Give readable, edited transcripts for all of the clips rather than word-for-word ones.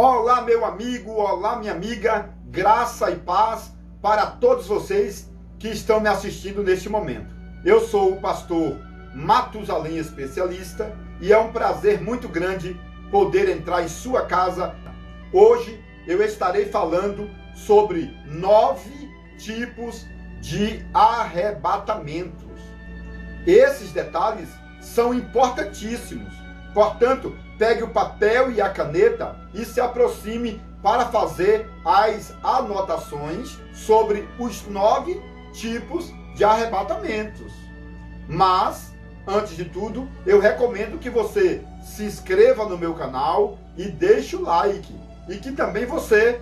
Olá, meu amigo, olá, minha amiga, graça e paz para todos vocês que estão me assistindo neste momento. Eu sou o pastor Matusalém Especialista e é um prazer muito grande poder entrar em sua casa. Hoje eu estarei falando sobre 9 tipos de arrebatamentos. Esses detalhes são importantíssimos, portanto, pegue o papel e a caneta e se aproxime para fazer as anotações sobre os 9 tipos de arrebatamentos. Mas, antes de tudo, eu recomendo que você se inscreva no meu canal e deixe o like. E que também você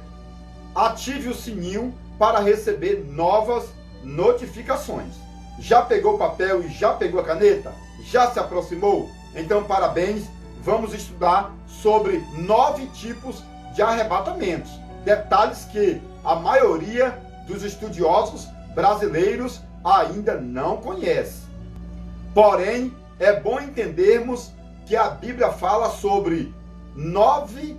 ative o sininho para receber novas notificações. Já pegou o papel e já pegou a caneta? Já se aproximou? Então, parabéns! Vamos estudar sobre 9 tipos de arrebatamentos. Detalhes que a maioria dos estudiosos brasileiros ainda não conhece. Porém, é bom entendermos que a Bíblia fala sobre 9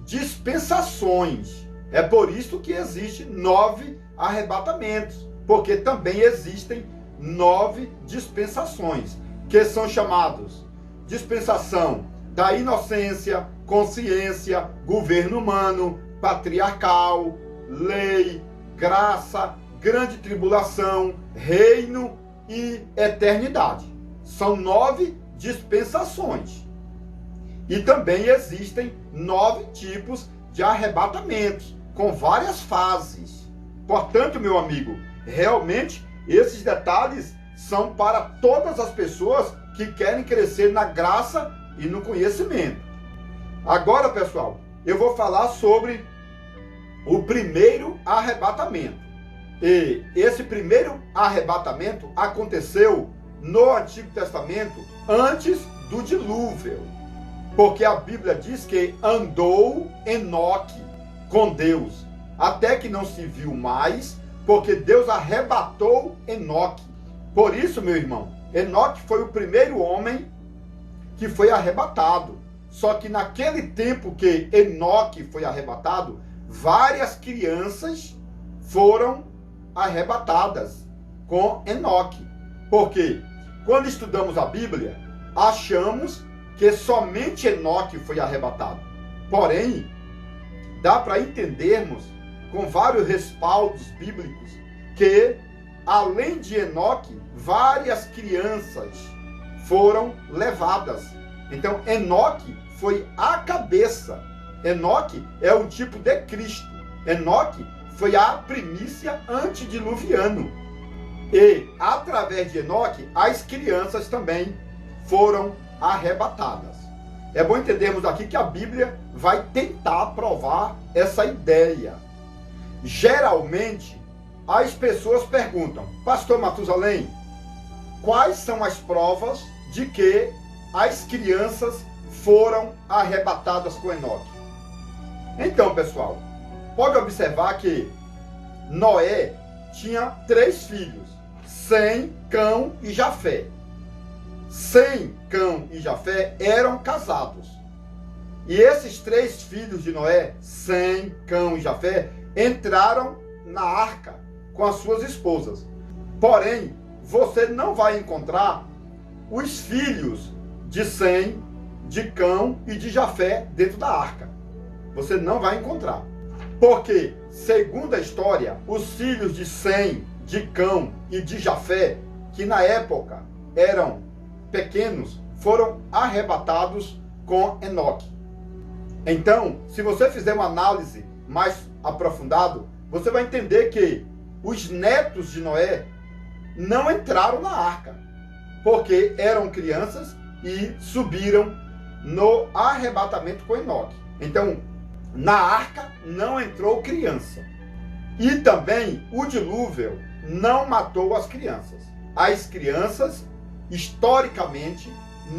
dispensações. É por isso que existe 9 arrebatamentos, porque também existem 9 dispensações, que são chamados dispensação da inocência, consciência, governo humano, patriarcal, lei, graça, grande tribulação, reino e eternidade. São 9 dispensações. E também existem 9 tipos de arrebatamentos, com várias fases. Portanto, meu amigo, realmente esses detalhes são para todas as pessoas que querem crescer na graça e no conhecimento. Agora, pessoal, eu vou falar sobre o primeiro arrebatamento. E esse primeiro arrebatamento aconteceu no Antigo Testamento antes do dilúvio. Porque a Bíblia diz que andou Enoque com Deus, até que não se viu mais, porque Deus arrebatou Enoque. Por isso, meu irmão, Enoque foi o primeiro homem que foi arrebatado. Só que naquele tempo que Enoque foi arrebatado, várias crianças foram arrebatadas com Enoque. Porque quando estudamos a Bíblia, achamos que somente Enoque foi arrebatado. Porém, dá para entendermos com vários respaldos bíblicos que, além de Enoque, várias crianças foram levadas. Então, Enoque foi a cabeça. Enoque é um tipo de Cristo. Enoque foi a primícia antediluviano. E, através de Enoque, as crianças também foram arrebatadas. É bom entendermos aqui que a Bíblia vai tentar provar essa ideia. Geralmente, as pessoas perguntam: Pastor Matusalém, quais são as provas de que as crianças foram arrebatadas com Enoque? Então, pessoal, pode observar que Noé tinha 3 filhos, Sem, Cão e Jafé. Sem, Cão e Jafé eram casados. E esses 3 filhos de Noé, Sem, Cão e Jafé, entraram na arca com as suas esposas. Porém, você não vai encontrar os filhos de Sem, de Cão e de Jafé dentro da arca. Você não vai encontrar. Porque, segundo a história, os filhos de Sem, de Cão e de Jafé, que na época eram pequenos, foram arrebatados com Enoque. Então, se você fizer uma análise mais aprofundada, você vai entender que os netos de Noé não entraram na arca, porque eram crianças e subiram no arrebatamento com Enoque. Então, na arca não entrou criança. E também o dilúvio não matou as crianças. As crianças, historicamente,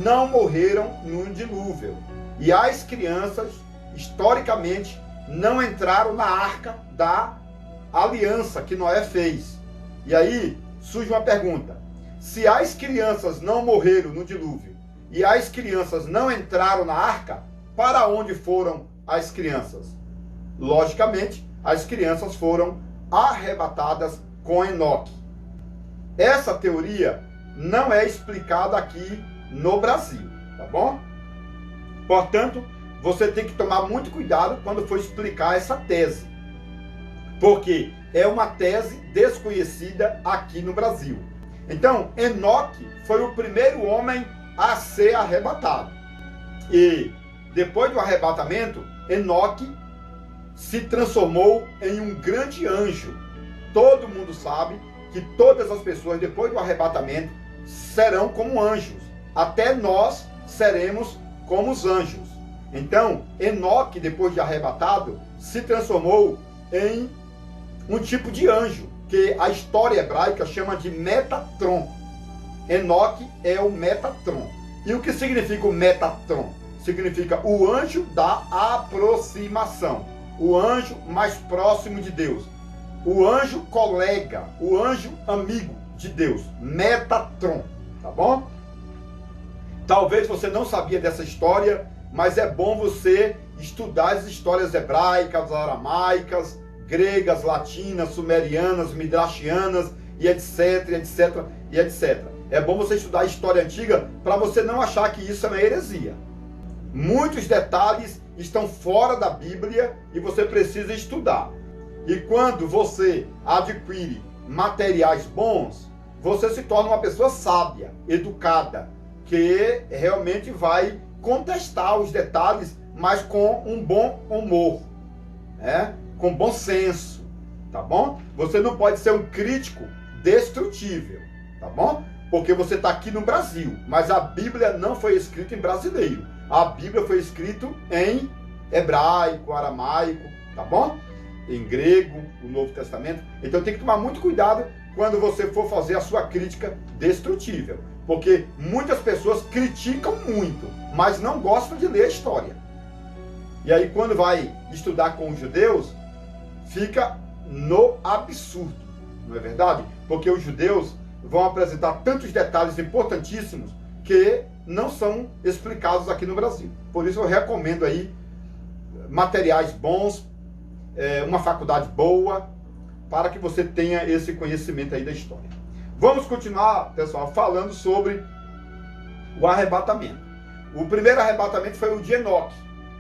não morreram no dilúvio. E as crianças, historicamente, não entraram na arca da aliança que Noé fez. E aí surge uma pergunta: se as crianças não morreram no dilúvio e as crianças não entraram na arca, para onde foram as crianças? Logicamente, as crianças foram arrebatadas com Enoque. Essa teoria não é explicada aqui no Brasil, tá bom? Portanto, você tem que tomar muito cuidado quando for explicar essa tese, porque é uma tese desconhecida aqui no Brasil. Então, Enoque foi o primeiro homem a ser arrebatado. E depois do arrebatamento, Enoque se transformou em um grande anjo. Todo mundo sabe que todas as pessoas, depois do arrebatamento, serão como anjos. Até nós seremos como os anjos. Então, Enoque, depois de arrebatado, se transformou em um tipo de anjo, que a história hebraica chama de Metatron. Enoque é o Metatron. E o que significa o Metatron? Significa o anjo da aproximação, o anjo mais próximo de Deus, o anjo colega, o anjo amigo de Deus, Metatron, tá bom? Talvez você não sabia dessa história, mas é bom você estudar as histórias hebraicas, aramaicas, gregas, latinas, sumerianas, midrashianas, e etc, etc, e etc. É bom você estudar a história antiga para você não achar que isso é uma heresia. Muitos detalhes estão fora da Bíblia e você precisa estudar. E quando você adquire materiais bons, você se torna uma pessoa sábia, educada, que realmente vai contestar os detalhes, mas com um bom humor, né? Com bom senso, tá bom? Você não pode ser um crítico destrutível, tá bom? Porque você está aqui no Brasil, mas a Bíblia não foi escrita em brasileiro. A Bíblia foi escrita em hebraico, aramaico, tá bom? Em grego, o Novo Testamento. Então tem que tomar muito cuidado quando você for fazer a sua crítica destrutível. Porque muitas pessoas criticam muito, mas não gostam de ler a história. E aí quando vai estudar com os judeus, fica no absurdo, não é verdade? Porque os judeus vão apresentar tantos detalhes importantíssimos que não são explicados aqui no Brasil. Por isso eu recomendo aí materiais bons, uma faculdade boa, para que você tenha esse conhecimento aí da história. Vamos continuar, pessoal, falando sobre o arrebatamento. O primeiro arrebatamento foi o de Enoque.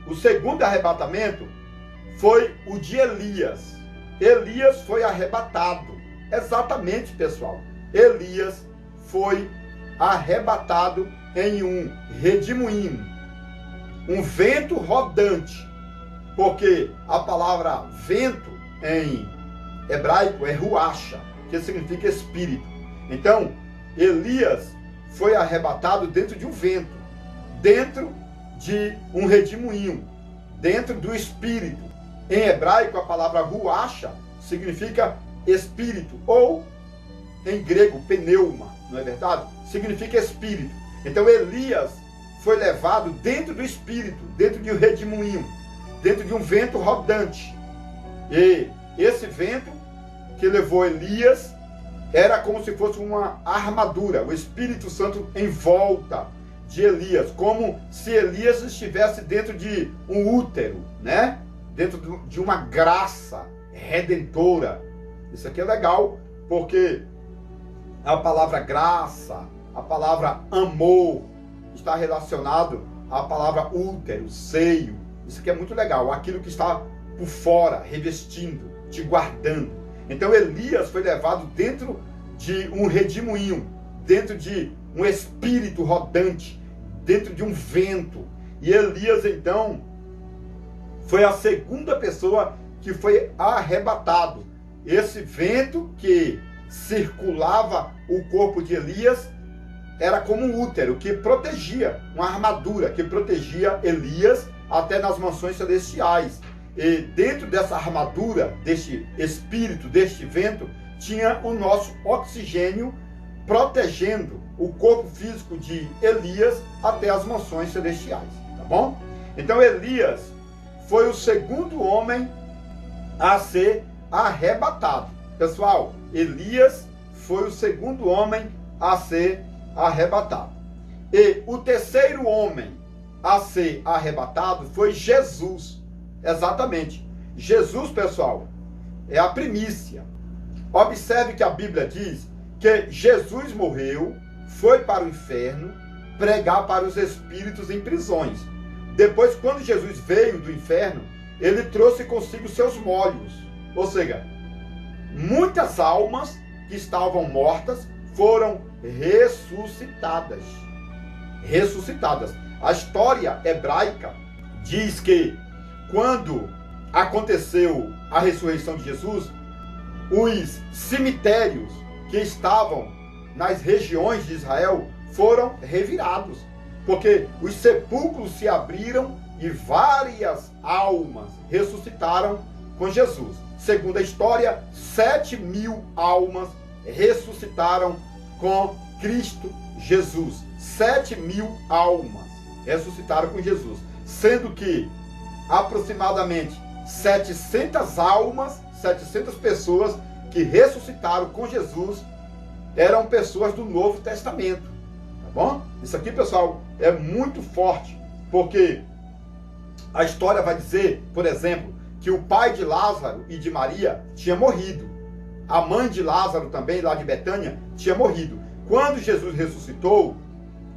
O segundo arrebatamento foi o de Elias. Elias foi arrebatado. Exatamente, pessoal. Elias foi arrebatado em um redemoinho, um vento rodante, porque a palavra vento em hebraico é ruacha, que significa espírito. Então, Elias foi arrebatado dentro de um vento, dentro de um redemoinho, dentro do espírito. Em hebraico, a palavra ruacha significa espírito, ou em grego, pneuma, não é verdade? Significa espírito. Então Elias foi levado dentro do espírito, dentro de um redemoinho, dentro de um vento rodante. E esse vento que levou Elias era como se fosse uma armadura, o Espírito Santo em volta de Elias, como se Elias estivesse dentro de um útero, né? Dentro de uma graça redentora. Isso aqui é legal, porque a palavra graça, a palavra amor, está relacionado à palavra útero, seio. Isso aqui é muito legal, aquilo que está por fora, revestindo, te guardando. Então Elias foi levado dentro de um redemoinho, dentro de um espírito rodante, dentro de um vento. E Elias, então, foi a segunda pessoa que foi arrebatado. Esse vento que circulava o corpo de Elias era como um útero que protegia, uma armadura que protegia Elias até nas mansões celestiais. E dentro dessa armadura, deste espírito, deste vento, tinha o nosso oxigênio protegendo o corpo físico de Elias até as mansões celestiais, tá bom? Então Elias foi o segundo homem a ser arrebatado. Pessoal, Elias foi o segundo homem a ser arrebatado. E o terceiro homem a ser arrebatado foi Jesus. Exatamente. Jesus, pessoal, é a primícia. Observe que a Bíblia diz que Jesus morreu, foi para o inferno, pregar para os espíritos em prisões. Depois, quando Jesus veio do inferno, ele trouxe consigo seus molhos. Ou seja, muitas almas que estavam mortas foram ressuscitadas. Ressuscitadas. A história hebraica diz que quando aconteceu a ressurreição de Jesus, os cemitérios que estavam nas regiões de Israel foram revirados, porque os sepulcros se abriram e várias almas ressuscitaram com Jesus. Segundo a história, 7.000 almas ressuscitaram com Cristo Jesus. 7.000 almas ressuscitaram com Jesus, sendo que aproximadamente 700 almas, 700 pessoas que ressuscitaram com Jesus eram pessoas do Novo Testamento, tá bom? Isso aqui, pessoal, é muito forte, porque a história vai dizer, por exemplo, que o pai de Lázaro e de Maria tinha morrido. A mãe de Lázaro também, lá de Betânia, tinha morrido. Quando Jesus ressuscitou,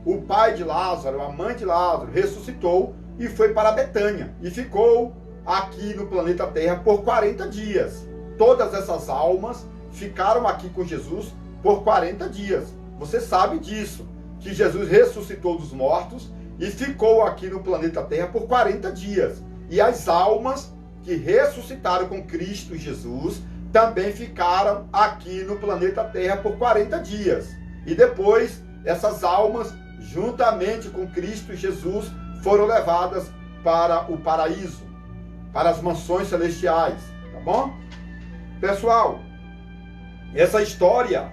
o pai de Lázaro, a mãe de Lázaro, ressuscitou e foi para Betânia e ficou aqui no planeta Terra por 40 dias. Todas essas almas ficaram aqui com Jesus por 40 dias. Você sabe disso, que Jesus ressuscitou dos mortos e ficou aqui no planeta Terra por 40 dias. E as almas que ressuscitaram com Cristo Jesus também ficaram aqui no planeta Terra por 40 dias. E depois, essas almas, juntamente com Cristo Jesus, foram levadas para o paraíso, para as mansões celestiais, tá bom? Pessoal, essa história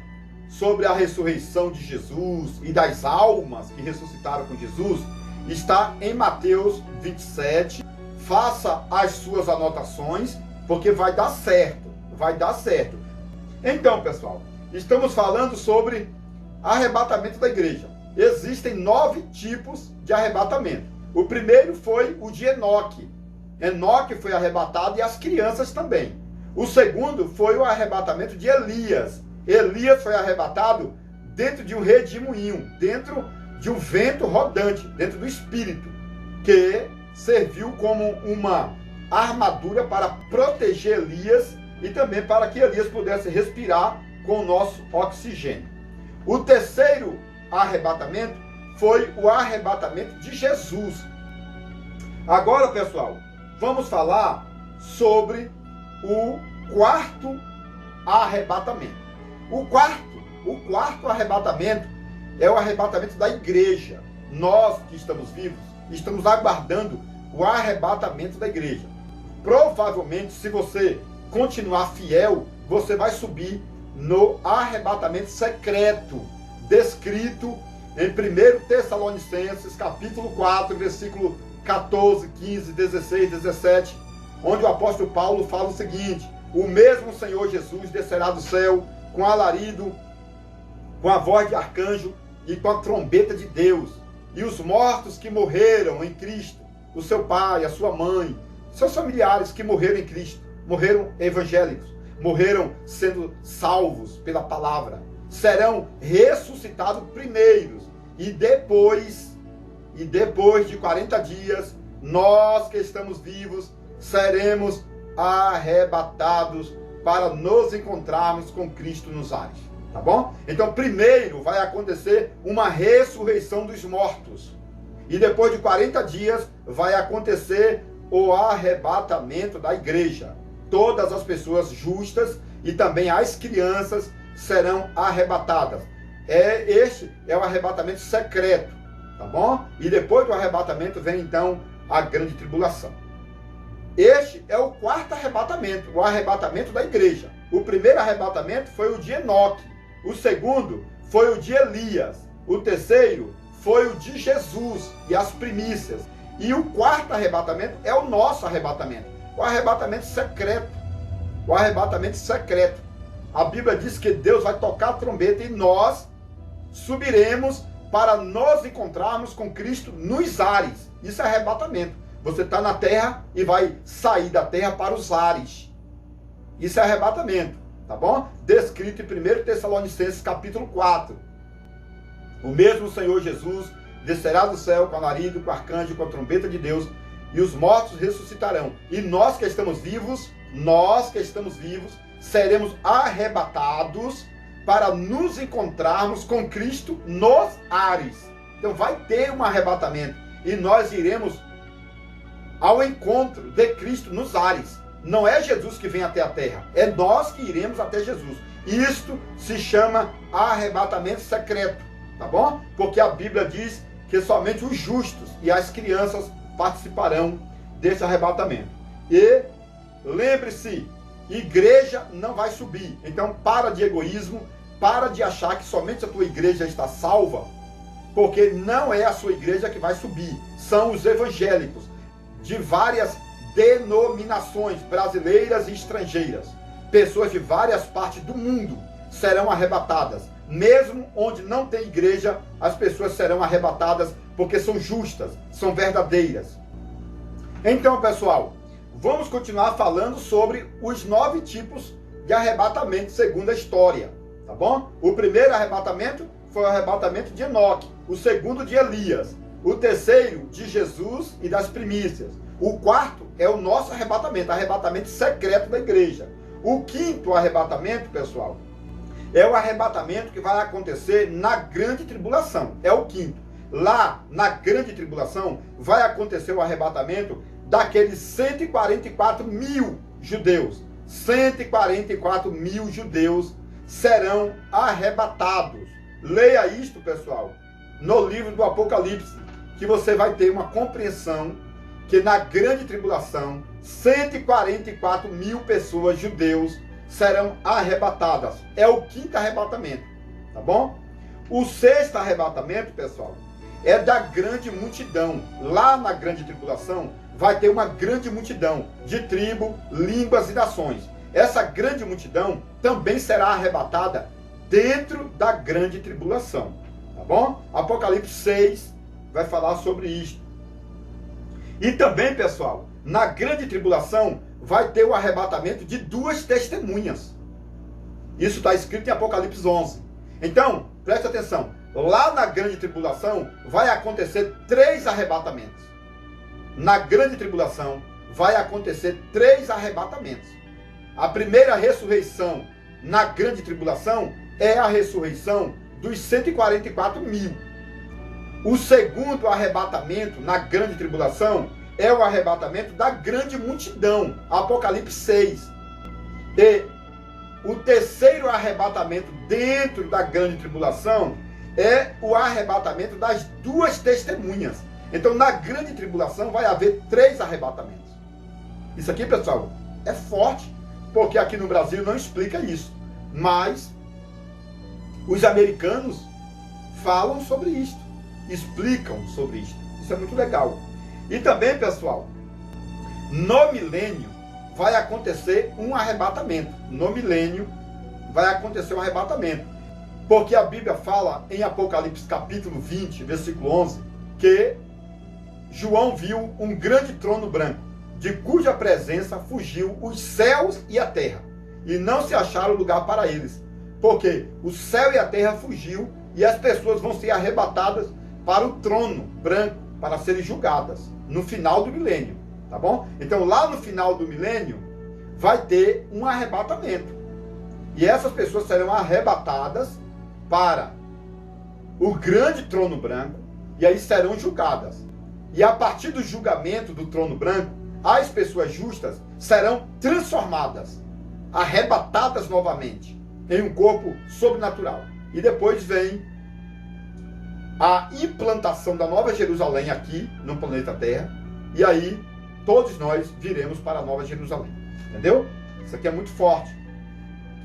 sobre a ressurreição de Jesus e das almas que ressuscitaram com Jesus está em Mateus 27. Faça as suas anotações, porque vai dar certo, vai dar certo. Então, pessoal, estamos falando sobre arrebatamento da igreja. Existem 9 tipos de arrebatamento. O primeiro foi o de Enoque. Enoque foi arrebatado e as crianças também. O segundo foi o arrebatamento de Elias. Elias foi arrebatado dentro de um redemoinho, dentro de um vento rodante, dentro do espírito, que serviu como uma armadura para proteger Elias e também para que Elias pudesse respirar com o nosso oxigênio. O terceiro arrebatamento foi o arrebatamento de Jesus. Agora, pessoal, vamos falar sobre o quarto arrebatamento. O quarto arrebatamento é o arrebatamento da igreja. Nós que estamos vivos, estamos aguardando o arrebatamento da igreja. Provavelmente, se você continuar fiel, você vai subir no arrebatamento secreto, descrito em 1 Tessalonicenses, capítulo 4, versículo 14, 15, 16, 17, onde o apóstolo Paulo fala o seguinte: o mesmo Senhor Jesus descerá do céu com alarido, com a voz de arcanjo e com a trombeta de Deus, e os mortos que morreram em Cristo, o seu pai, a sua mãe, seus familiares que morreram em Cristo, morreram evangélicos, morreram sendo salvos pela palavra, serão ressuscitados primeiros, e depois de 40 dias, nós que estamos vivos, seremos arrebatados para nos encontrarmos com Cristo nos ares, tá bom? Então, primeiro vai acontecer uma ressurreição dos mortos, e depois de 40 dias vai acontecer o arrebatamento da igreja. Todas as pessoas justas e também as crianças serão arrebatadas. Este é o arrebatamento secreto, tá bom? E depois do arrebatamento vem então a grande tribulação. Este é o quarto arrebatamento, o arrebatamento da igreja. O primeiro arrebatamento foi o de Enoque. O segundo foi o de Elias. O terceiro foi o de Jesus e as primícias. E o quarto arrebatamento é o nosso arrebatamento, o arrebatamento secreto. O arrebatamento secreto. A Bíblia diz que Deus vai tocar a trombeta e nós subiremos para nos encontrarmos com Cristo nos ares. Isso é arrebatamento. Você está na terra e vai sair da terra para os ares. Isso é arrebatamento, tá bom? Descrito em 1 Tessalonicenses capítulo 4. O mesmo Senhor Jesus descerá do céu com alarido, com arcanjo, com a trombeta de Deus, e os mortos ressuscitarão. E nós que estamos vivos, seremos arrebatados para nos encontrarmos com Cristo nos ares. Então vai ter um arrebatamento e nós iremos ao encontro de Cristo nos ares. Não é Jesus que vem até a terra, é nós que iremos até Jesus. Isto se chama arrebatamento secreto, tá bom? Porque a Bíblia diz que somente os justos e as crianças participarão desse arrebatamento. E lembre-se, igreja não vai subir. Então para de egoísmo, para de achar que somente a tua igreja está salva, porque não é a sua igreja que vai subir, são os evangélicos de várias denominações brasileiras e estrangeiras. Pessoas de várias partes do mundo serão arrebatadas. Mesmo onde não tem igreja, as pessoas serão arrebatadas porque são justas, são verdadeiras. Então, pessoal, vamos continuar falando sobre os 9 tipos de arrebatamento segundo a história, tá bom? O primeiro arrebatamento foi o arrebatamento de Enoque, o segundo de Elias, o terceiro de Jesus e das primícias. O quarto é o nosso arrebatamento secreto da igreja. O quinto arrebatamento, pessoal, é o arrebatamento que vai acontecer na grande tribulação. É o quinto. Lá, na grande tribulação, vai acontecer o arrebatamento daqueles 144 mil judeus. 144 mil judeus serão arrebatados. Leia isto, pessoal, no livro do Apocalipse, que você vai ter uma compreensão que na grande tribulação, 144 mil pessoas, judeus, serão arrebatadas. É o quinto arrebatamento, tá bom? O sexto arrebatamento, pessoal, é da grande multidão. Lá na grande tribulação, vai ter uma grande multidão de tribo, línguas e nações. Essa grande multidão também será arrebatada dentro da grande tribulação, tá bom? Apocalipse 6 vai falar sobre isto. E também, pessoal, na grande tribulação vai ter o arrebatamento de 2 testemunhas. Isso está escrito em Apocalipse 11. Então, preste atenção. Lá na grande tribulação vai acontecer 3 arrebatamentos. Na grande tribulação vai acontecer 3 arrebatamentos. A primeira ressurreição na grande tribulação é a ressurreição dos 144 mil. O segundo arrebatamento na grande tribulação é o arrebatamento da grande multidão, Apocalipse 6. E o terceiro arrebatamento dentro da grande tribulação é o arrebatamento das 2 testemunhas. Então, na grande tribulação vai haver 3 arrebatamentos. Isso aqui, pessoal, é forte, porque aqui no Brasil não explica isso. Mas os americanos falam sobre isto, explicam sobre isto. Isso é muito legal. E também, pessoal, no milênio vai acontecer um arrebatamento. No milênio vai acontecer um arrebatamento. Porque a Bíblia fala em Apocalipse capítulo 20, versículo 11, que João viu um grande trono branco, de cuja presença fugiu os céus e a terra, e não se acharam lugar para eles. Porque o céu e a terra fugiu e as pessoas vão ser arrebatadas para o trono branco, para serem julgadas no final do milênio, tá bom? Então lá no final do milênio vai ter um arrebatamento. E essas pessoas serão arrebatadas para o grande trono branco e aí serão julgadas. E a partir do julgamento do trono branco, as pessoas justas serão transformadas, arrebatadas novamente em um corpo sobrenatural. E depois vem a implantação da Nova Jerusalém aqui no planeta Terra, e aí todos nós viremos para a Nova Jerusalém. Entendeu? Isso aqui é muito forte.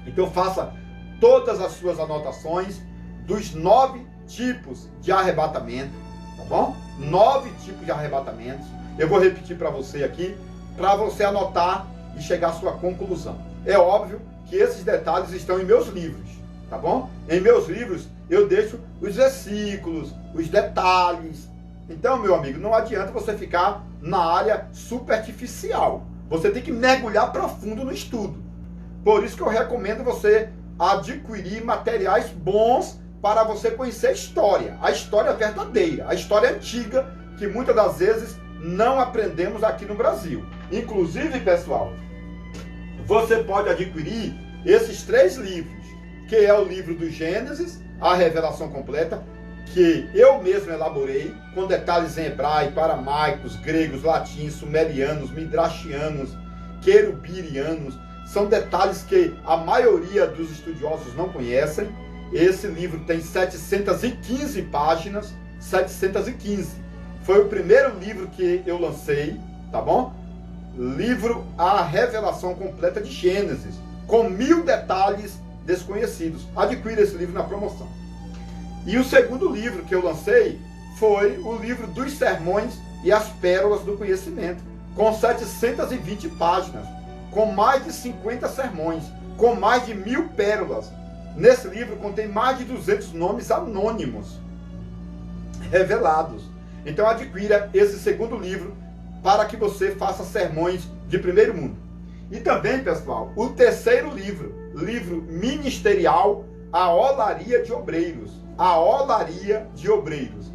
Então faça todas as suas anotações dos 9 tipos de arrebatamento, tá bom? 9 tipos de arrebatamentos. Eu vou repetir para você aqui, para você anotar e chegar à sua conclusão. É óbvio que esses detalhes estão em meus livros, tá bom? Em meus livros eu deixo os versículos, os detalhes. Então, meu amigo, não adianta você ficar na área superficial. Você tem que mergulhar profundo no estudo. Por isso que eu recomendo você adquirir materiais bons para você conhecer a história verdadeira, a história antiga, que muitas das vezes não aprendemos aqui no Brasil. Inclusive, pessoal, você pode adquirir esses 3 livros, que é o livro do Gênesis, a revelação completa, que eu mesmo elaborei, com detalhes em hebraico, aramaicos, gregos, latins, sumerianos, midrashianos, querubirianos. São detalhes que a maioria dos estudiosos não conhecem. Esse livro tem 715 páginas, 715. Foi o primeiro livro que eu lancei, tá bom? Livro A Revelação Completa de Gênesis, com 1000 detalhes desconhecidos. Adquira esse livro na promoção. E o segundo livro que eu lancei foi o livro dos Sermões e as Pérolas do Conhecimento, com 720 páginas, com mais de 50 sermões, com mais de 1000 pérolas. Nesse livro contém mais de 200 nomes anônimos revelados. Então adquira esse segundo livro para que você faça sermões de primeiro mundo. E também, pessoal, o terceiro livro, livro ministerial, A Olaria de Obreiros. A Olaria de Obreiros.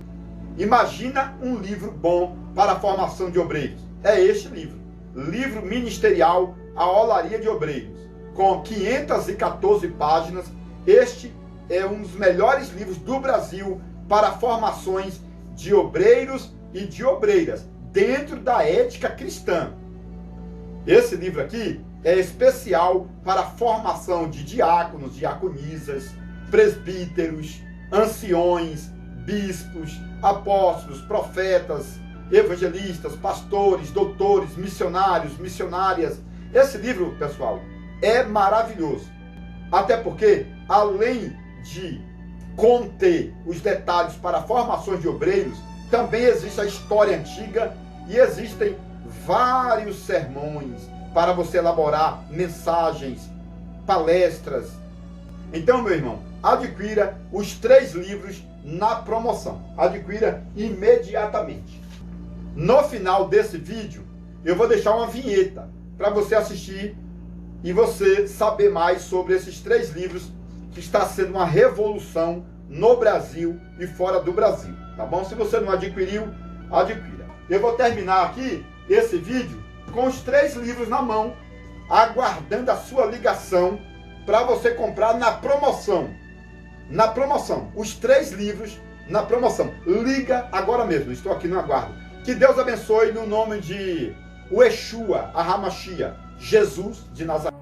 Imagina um livro bom para a formação de obreiros. É este livro. Livro ministerial, A Olaria de Obreiros. Com 514 páginas. Este é um dos melhores livros do Brasil para formações de obreiros e de obreiras, dentro da ética cristã. Esse livro aqui é especial para a formação de diáconos, diaconisas, presbíteros, anciões, bispos, apóstolos, profetas, evangelistas, pastores, doutores, missionários, missionárias. Esse livro, pessoal, é maravilhoso. Até porque, além de conter os detalhes para formações de obreiros, também existe a história antiga e existem vários sermões para você elaborar mensagens, palestras. Então, meu irmão, adquira os 3 livros na promoção. Adquira imediatamente. No final desse vídeo, eu vou deixar uma vinheta para você assistir e você saber mais sobre esses 3 livros que está sendo uma revolução no Brasil e fora do Brasil, tá bom? Se você não adquiriu, adquira. Eu vou terminar aqui esse vídeo com os 3 livros na mão, aguardando a sua ligação para você comprar na promoção. Na promoção, os 3 livros na promoção. Liga agora mesmo, estou aqui no aguardo. Que Deus abençoe no nome de o Yeshua, a Hamashia, Jesus de Nazaré.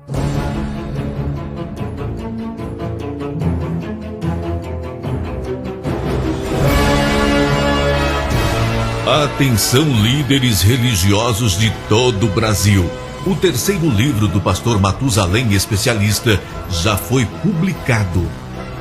Atenção, líderes religiosos de todo o Brasil. O terceiro livro do pastor Matusalém Especialista já foi publicado.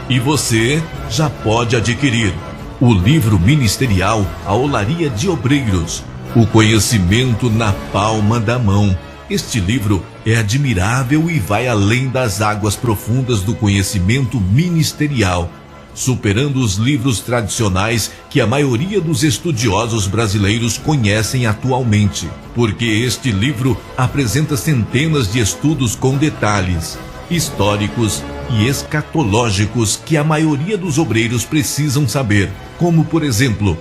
E você já pode adquirir o livro ministerial A Olaria de Obreiros, o conhecimento na palma da mão. Este livro é admirável e vai além das águas profundas do conhecimento ministerial, superando os livros tradicionais que a maioria dos estudiosos brasileiros conhecem atualmente, porque este livro apresenta centenas de estudos com detalhes históricos e escatológicos que a maioria dos obreiros precisam saber, como, por exemplo,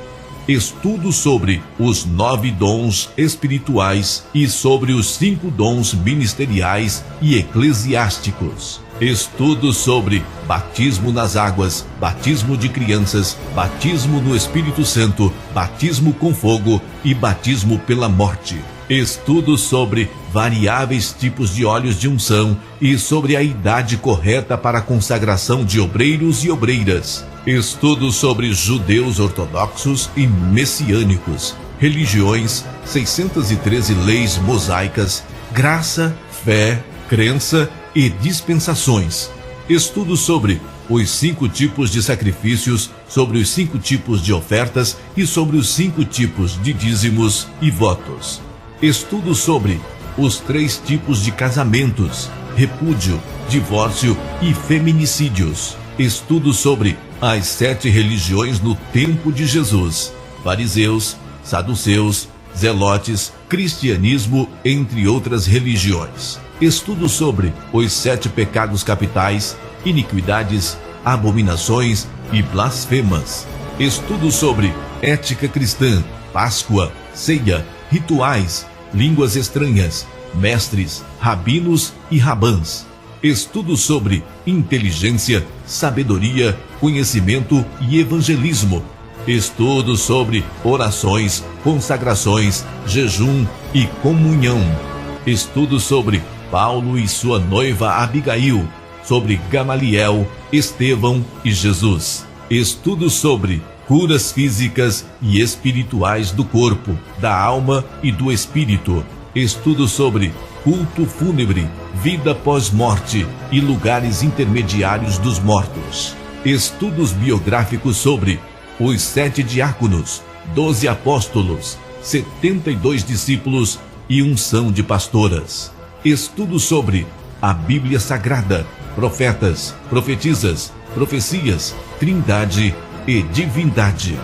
estudos sobre os 9 dons espirituais e sobre os 5 dons ministeriais e eclesiásticos. Estudos sobre batismo nas águas, batismo de crianças, batismo no Espírito Santo, batismo com fogo e batismo pela morte. Estudos sobre variáveis tipos de óleos de unção e sobre a idade correta para a consagração de obreiros e obreiras. Estudos sobre judeus ortodoxos e messiânicos, religiões, 613 leis mosaicas, graça, fé, crença e dispensações. Estudos sobre os 5 tipos de sacrifícios, sobre os 5 tipos de ofertas e sobre os 5 tipos de dízimos e votos. Estudos sobre os 3 tipos de casamentos, repúdio, divórcio e feminicídios. Estudos sobre as 7 religiões no tempo de Jesus, fariseus, saduceus, zelotes, cristianismo, entre outras religiões. Estudo sobre os 7 pecados capitais, iniquidades, abominações e blasfemas. Estudo sobre ética cristã, Páscoa, ceia, rituais, línguas estranhas, mestres, rabinos e rabãs. Estudo sobre inteligência, sabedoria, conhecimento e evangelismo. Estudo sobre orações, consagrações, jejum e comunhão. Estudo sobre Paulo e sua noiva Abigail, sobre Gamaliel, Estevão e Jesus. Estudo sobre curas físicas e espirituais do corpo, da alma e do espírito. Estudo sobre culto fúnebre, vida pós-morte e lugares intermediários dos mortos. Estudos biográficos sobre os 7 diáconos, 12 apóstolos, 72 discípulos e unção de pastoras. Estudo sobre a Bíblia Sagrada, profetas, profetisas, profecias, trindade e divindade.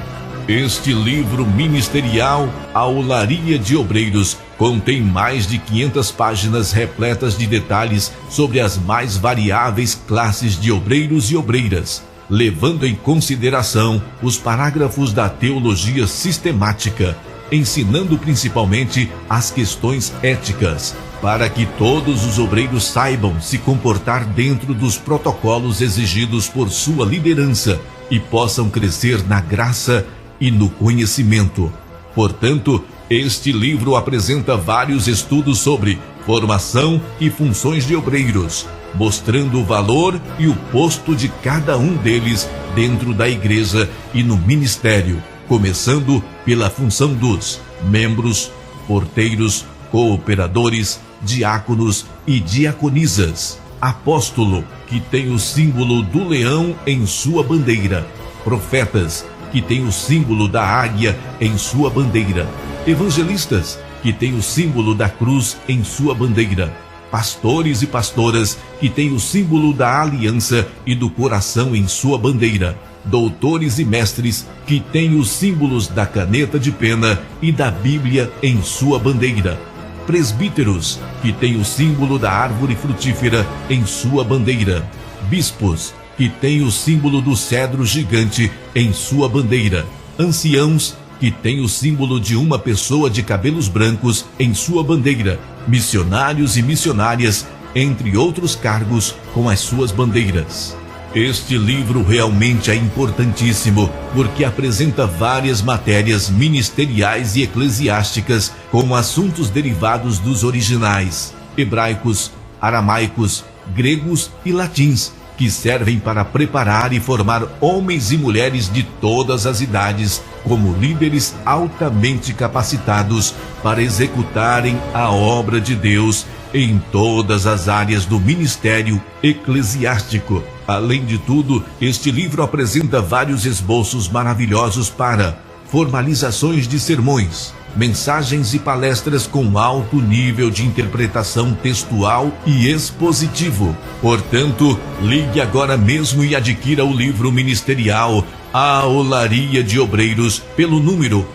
Este livro ministerial, A Olaria de Obreiros, contém mais de 500 páginas repletas de detalhes sobre as mais variáveis classes de obreiros e obreiras, levando em consideração os parágrafos da teologia sistemática, ensinando principalmente as questões éticas, para que todos os obreiros saibam se comportar dentro dos protocolos exigidos por sua liderança e possam crescer na graça e no conhecimento. Portanto, este livro apresenta vários estudos sobre formação e funções de obreiros, mostrando o valor e o posto de cada um deles dentro da igreja e no ministério, começando pela função dos membros, porteiros, cooperadores, diáconos e diaconisas. Apóstolo, que tem o símbolo do leão em sua bandeira. Profetas, que tem o símbolo da águia em sua bandeira. Evangelistas, que tem o símbolo da cruz em sua bandeira. Pastores e pastoras, que tem o símbolo da aliança e do coração em sua bandeira. Doutores e mestres, que têm os símbolos da caneta de pena e da Bíblia em sua bandeira. Presbíteros, que têm o símbolo da árvore frutífera em sua bandeira. Bispos, que têm o símbolo do cedro gigante em sua bandeira. Anciãos, que têm o símbolo de uma pessoa de cabelos brancos em sua bandeira. Missionários e missionárias, entre outros cargos, com as suas bandeiras. Este livro realmente é importantíssimo porque apresenta várias matérias ministeriais e eclesiásticas com assuntos derivados dos originais, hebraicos, aramaicos, gregos e latins, que servem para preparar e formar homens e mulheres de todas as idades como líderes altamente capacitados para executarem a obra de Deus em todas as áreas do ministério eclesiástico. Além de tudo, este livro apresenta vários esboços maravilhosos para formalizações de sermões, mensagens e palestras com alto nível de interpretação textual e expositivo. Portanto, ligue agora mesmo e adquira o livro ministerial A Olaria de Obreiros pelo número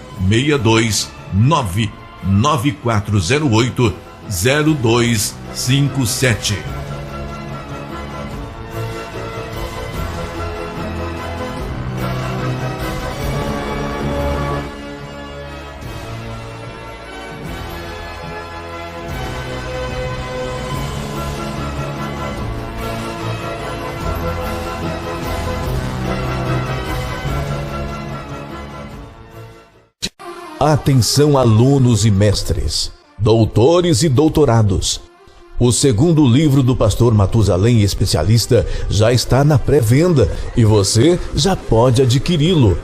629-9408-0257. Atenção, alunos e mestres, doutores e doutorados. O segundo livro do pastor Matusalém Especialista já está na pré-venda e você já pode adquiri-lo.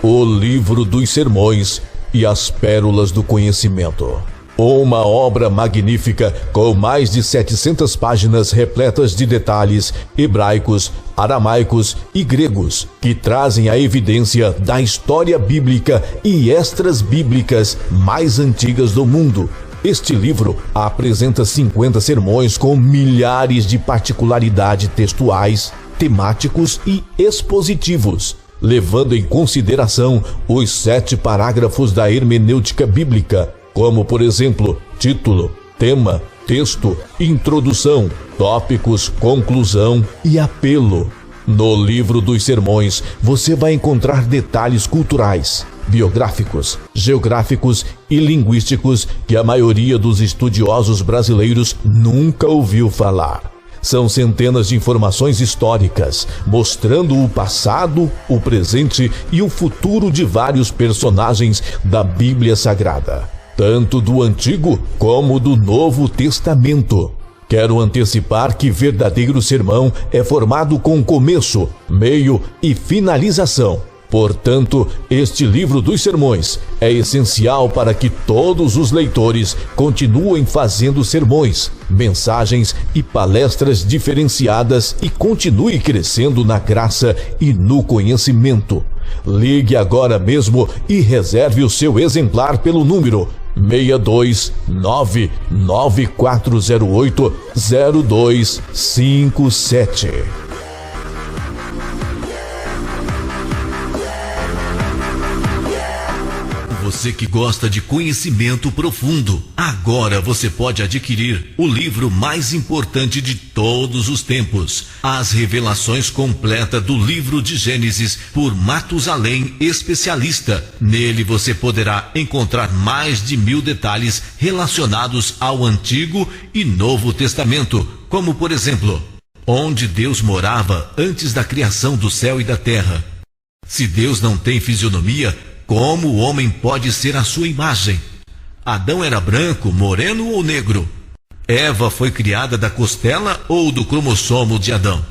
O Livro dos Sermões e as Pérolas do Conhecimento. Uma obra magnífica com mais de 700 páginas repletas de detalhes hebraicos, aramaicos e gregos, que trazem a evidência da história bíblica e extras bíblicas mais antigas do mundo. Este livro apresenta 50 sermões com milhares de particularidades textuais, temáticos e expositivos. levando em consideração os 7 parágrafos da hermenêutica bíblica, como, por exemplo, título, tema, texto, introdução, tópicos, conclusão e apelo. No livro dos sermões, você vai encontrar detalhes culturais, biográficos, geográficos e linguísticos que a maioria dos estudiosos brasileiros nunca ouviu falar. São centenas de informações históricas, mostrando o passado, o presente e o futuro de vários personagens da Bíblia Sagrada, tanto do Antigo como do Novo Testamento. Quero antecipar que verdadeiro sermão é formado com começo, meio e finalização. Portanto, este livro dos sermões é essencial para que todos os leitores continuem fazendo sermões, mensagens e palestras diferenciadas e continue crescendo na graça e no conhecimento. Ligue agora mesmo e reserve o seu exemplar pelo número 62994080257. Você que gosta de conhecimento profundo, agora você pode adquirir o livro mais importante de todos os tempos, As Revelações Completas do Livro de Gênesis, por Matusalém Especialista. Nele você poderá encontrar mais de 1000 detalhes relacionados ao Antigo e Novo Testamento, como por exemplo, onde Deus morava antes da criação do céu e da terra. Se Deus não tem fisionomia, como o homem pode ser a sua imagem? Adão era branco, moreno ou negro? Eva foi criada da costela ou do cromossomo de Adão?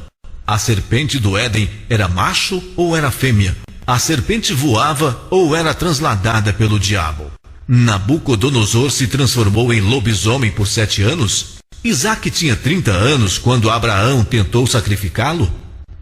A serpente do Éden era macho ou era fêmea? A serpente voava ou era transladada pelo diabo? Nabucodonosor se transformou em lobisomem por 7 anos? Isaac tinha 30 anos quando Abraão tentou sacrificá-lo?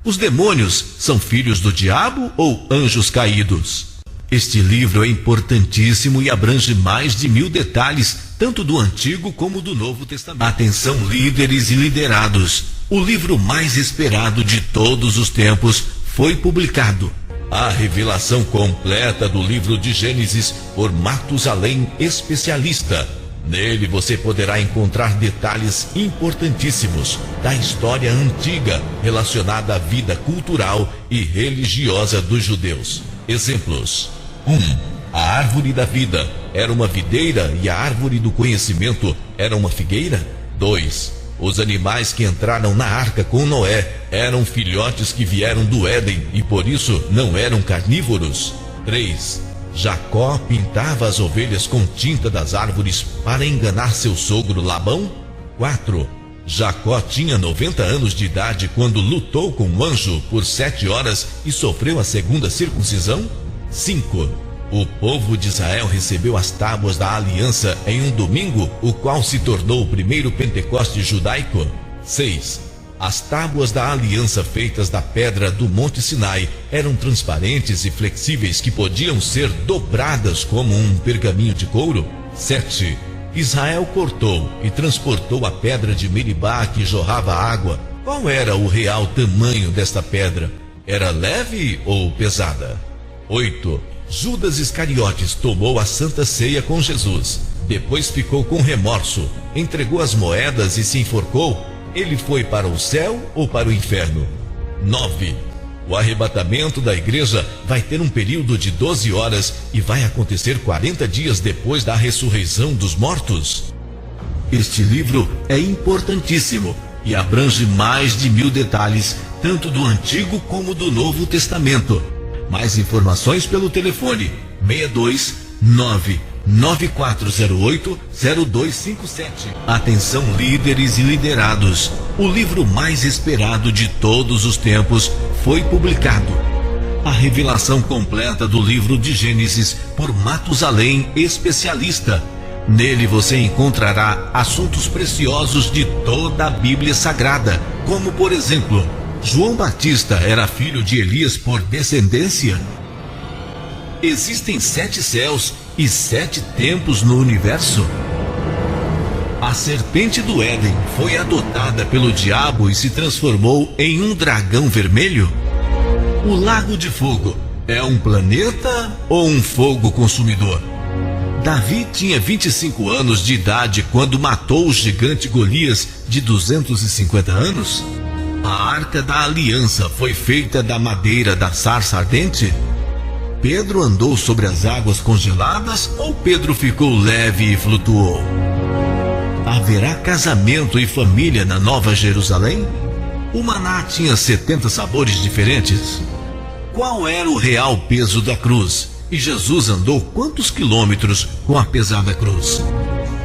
Os demônios são filhos do diabo ou anjos caídos? Este livro é importantíssimo e abrange mais de 1000 detalhes, tanto do Antigo como do Novo Testamento. Atenção, líderes e liderados! O livro mais esperado de todos os tempos foi publicado. A revelação completa do livro de Gênesis por Matusalém Especialista. Nele você poderá encontrar detalhes importantíssimos da história antiga relacionada à vida cultural e religiosa dos judeus. Exemplos: 1. A árvore da vida era uma videira e a árvore do conhecimento era uma figueira? 2. Os animais que entraram na arca com Noé eram filhotes que vieram do Éden e por isso não eram carnívoros? 3. Jacó pintava as ovelhas com tinta das árvores para enganar seu sogro Labão? 4. Jacó tinha 90 anos de idade quando lutou com o anjo por 7 horas e sofreu a segunda circuncisão? 5. O povo de Israel recebeu as tábuas da aliança em um domingo, o qual se tornou o primeiro Pentecoste judaico? 6. As tábuas da aliança feitas da pedra do Monte Sinai eram transparentes e flexíveis que podiam ser dobradas como um pergaminho de couro? 7. Israel cortou e transportou a pedra de Meribá que jorrava água. Qual era o real tamanho desta pedra? Era leve ou pesada? 8. Judas Iscariotes tomou a Santa Ceia com Jesus. Depois ficou com remorso, entregou as moedas e se enforcou. Ele foi para o céu ou para o inferno? 9. O arrebatamento da igreja vai ter um período de 12 horas e vai acontecer 40 dias depois da ressurreição dos mortos? Este livro é importantíssimo e abrange mais de 1000 detalhes, tanto do Antigo como do Novo Testamento. Mais informações pelo telefone 62994080257. Atenção, líderes e liderados! O livro mais esperado de todos os tempos foi publicado. A revelação completa do livro de Gênesis por Matusalém Especialista. Nele você encontrará assuntos preciosos de toda a Bíblia Sagrada, como por exemplo, João Batista era filho de Elias por descendência? Existem 7 céus e 7 tempos no universo? A serpente do Éden foi adotada pelo diabo e se transformou em um dragão vermelho? O Lago de Fogo é um planeta ou um fogo consumidor? Davi tinha 25 anos de idade quando matou o gigante Golias de 250 anos? A Arca da Aliança foi feita da madeira da sarça ardente? Pedro andou sobre as águas congeladas ou Pedro ficou leve e flutuou? Haverá casamento e família na Nova Jerusalém? O maná tinha 70 sabores diferentes? Qual era o real peso da cruz? E Jesus andou quantos quilômetros com a pesada cruz?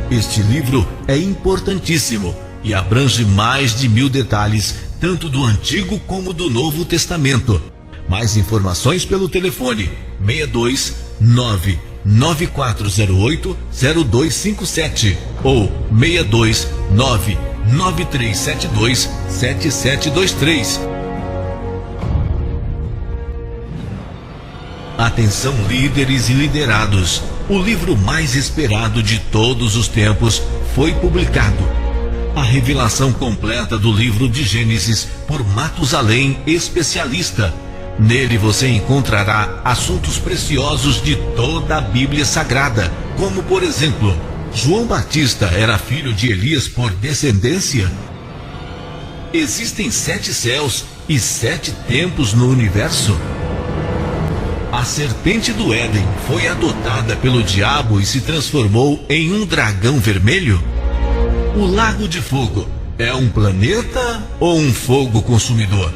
Este livro é importantíssimo e abrange mais de 1000 detalhes, tanto do Antigo como do Novo Testamento. Mais informações pelo telefone 62 99408 0257 ou 62 99372 7723. Atenção, líderes e liderados. O livro mais esperado de todos os tempos foi publicado. A revelação completa do livro de Gênesis por Matusalém, especialista. Nele você encontrará assuntos preciosos de toda a Bíblia Sagrada, como por exemplo, João Batista era filho de Elias por descendência? Existem 7 céus e 7 tempos no universo? A serpente do Éden foi adotada pelo diabo e se transformou em um dragão vermelho? O Lago de Fogo é um planeta ou um fogo consumidor?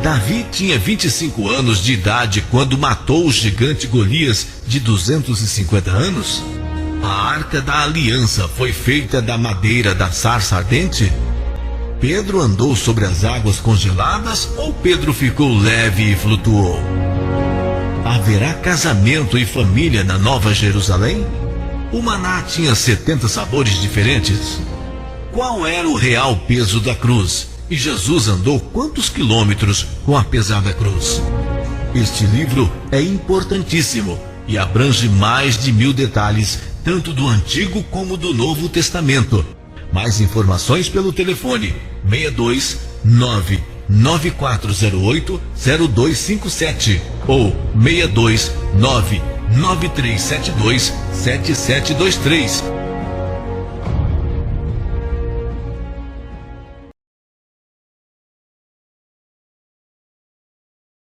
Davi tinha 25 anos de idade quando matou o gigante Golias de 250 anos? A Arca da Aliança foi feita da madeira da sarça ardente? Pedro andou sobre as águas congeladas ou Pedro ficou leve e flutuou? Haverá casamento e família na Nova Jerusalém? O maná tinha 70 sabores diferentes? Qual era o real peso da cruz? E Jesus andou quantos quilômetros com a pesada cruz? Este livro é importantíssimo e abrange mais de 1000 detalhes, tanto do Antigo como do Novo Testamento. Mais informações pelo telefone 62 99408 0257 ou 62 99372 7723.